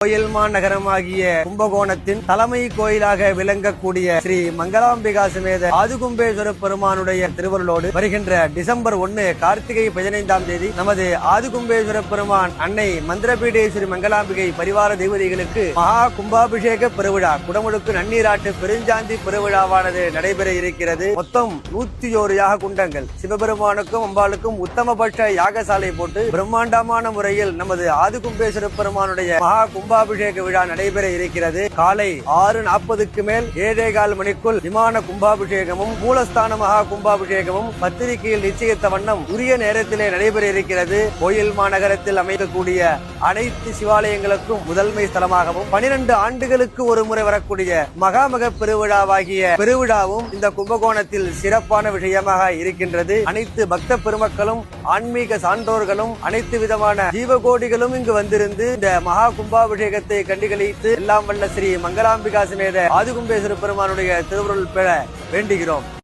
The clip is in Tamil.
கோயில் மாநகரமாகிய கும்பகோணத்தின் தலைமை கோயிலாக விளங்கக்கூடிய ஸ்ரீ மங்களாம்பிகா சமேத ஆதிகும்பேஸ்வர பெருமானுடைய திருவருளோடு வருகின்ற டிசம்பர் 1 கார்த்திகை 15ஆம் தேதி நமது ஆதிகும்பேஸ்வர பெருமான் அன்னை மந்திரபீடேஸ்வரி மங்களாம்பிகை பரிவார தெய்வதைகளுக்கு மகா கும்பாபிஷேக பெருவிழா குடமுழுக்கு நன்னீராட்டு பெருஞ்சாந்தி பெருவிழாவானது நடைபெற இருக்கிறது. மொத்தம் 101 யாக குண்டங்கள் சிவபெருமானுக்கும் அம்பாளுக்கும் உத்தமபட்ச யாகசாலை போட்டு பிரம்மாண்டமான முறையில் நமது ஆதிகும்பேஸ்வர பெருமானுடைய மகா கும்பாபிஷேக விழா நடைபெற இருக்கிறது. காலை 6:40க்கு மேல் 7:15 மணிக்குள் விமான கும்பாபிஷேகமும் மூலஸ்தான மகா கும்பாபிஷேகமும் பத்திரிகையில் நிச்சயித்த வண்ணம் உரிய நேரத்திலே நடைபெற இருக்கிறது. கோயில் மாநகரத்தில் அமைக்கக்கூடிய அனைத்து சிவாலயங்களுக்கும் முதன்மை ஸ்தலமாகவும் 12 ஆண்டுகளுக்கு ஒரு முறை வரக்கூடிய மகாமக பெருவிழாவாகிய பெருவிழாவும் இந்த கும்பகோணத்தில் சிறப்பான விஷயமாக இருக்கின்றது. அனைத்து பக்த பெருமக்களும் ஆன்மீக சான்றோர்களும் அனைத்து விதமான ஜீவகோடிகளும் இங்கு வந்திருந்து இந்த மகா கும்பாபிஷேகத்தை கண்டுகளித்து எல்லாம் வல்ல ஸ்ரீ மங்களாம்பிகா சமேத ஆதிகும்பேஸ்வர பெருமானுடைய திருவருள் பெற வேண்டுகிறோம்.